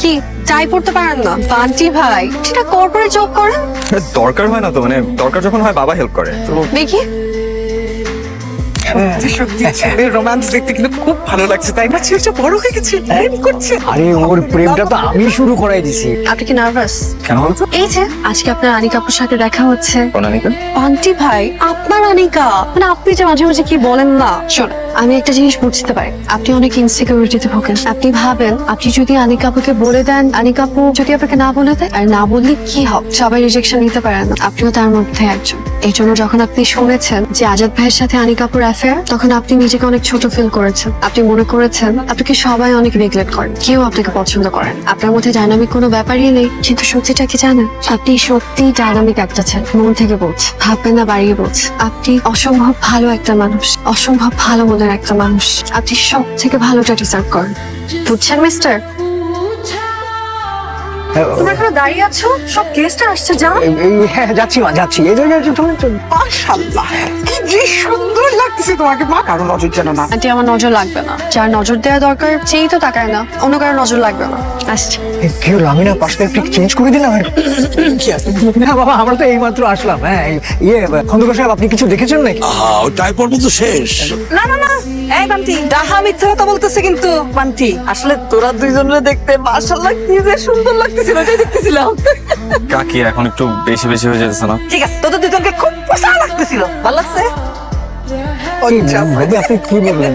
কি টাই পড়তে পারেন না? বান্টি ভাই সেটা কর্পোরেট জব করেন। দরকার হয় না তো, মানে দরকার যখন হয় বাবা হেল্প করে তো। দেখি সত্যি ছেলের রোম্যান্স দেখতে কিন্তু খুব ভালো লাগছে, তাই না? ছেলেটা বড় হয়ে গেছে, প্রেম করছে। আরে ওর প্রেমটা তো আমি শুরু করাই দিছি। আপনি কি নার্ভাস? কেন বলতো? এই যে আজকে আপনার আনিকাপুর সাথে দেখা হচ্ছে। অনামিকা? বান্টি ভাই আপনার আনিকা, মানে আপনি যে মাঝে মাঝে কি বলেন না। শোন, আমি একটা জিনিস বুঝতে পারি, আপনি অনেক ইনসিকিউরিটিতে ভোগেন। আপনি ভাবেন আপনি যদি আনিকাপুকে বলে দেন, আনিকাপু যদি আপনাকে না বলে দেয়, আর না বললে কি হবে? সবাই রিজেকশন নিতে পারে না, আপনিও তার মধ্যে একজন। এই জন্য যখন আপনি শুনেছেন যে আজাদ ভাইয়ের সাথে আনিকাপুর অ্যাফেয়ার, তখন আপনি নিজেকে অনেক ছোট ফিল করেছেন। আপনি মনে করেছেন আপনাকে সবাই অনেক নেগলেক্ট করেন, কেউ আপনাকে পছন্দ করেন, আপনার মধ্যে ডায়নামিক কোনো ব্যাপারই নেই। কিন্তু সত্যিটা কি জানেন? আপনি সত্যি ডায়নামিক একটা ছেলে, মন থেকে বলছে, ভাববেন না বাড়িয়ে বলছে। আপনি অসম্ভব ভালো একটা মানুষ, অসম্ভব ভালো মনের একটা মানুষ। আপনি সব থেকে ভালোটা ডিজার্ভ করেন, বুঝছেন মিস্টার? তোমরা এখানে দাঁড়িয়ে আছো, সব গেস্ট আসছে, যাও। হ্যাঁ যাচ্ছি মা, যাচ্ছি। এই জায়গায় মাশাআল্লাহ, কি যে সুন্দর লাগতেছে তোমাকে মা। কারো নজর যেন না। আন্টি আমার নজর লাগবে না, যার নজর দেওয়া দরকার সেই তো তাকায় না, অন্য কারো নজর লাগবে না। আসছি। কি হলো? আমি না পার্সপেক্টিভ চেঞ্জ করে দিলাম। না বাবা, আমরা তো এইমাত্র আসলাম। হ্যাঁ খন্দকার সাহেব, আপনি কিছু দেখেছেন নাকি? ওটাই পর্ব তো শেষ। না না না, এই বান্টি ডাহা মিথ্যা কথা বলতেছে কিন্তু। বান্টি আসলে তোরা দুইজনে দেখতে মাশাআল্লাহ কি যে সুন্দর লাগতেছিল, ওটাই দেখতেছিলাম। কাকি এখন একটু বেশি বেশি হয়ে যাচ্ছে না? ঠিক আছে, তোদের দুজনকে খুব পোষা লাগতেছিল, ভালো লাগছে। আপনি কি বললেন?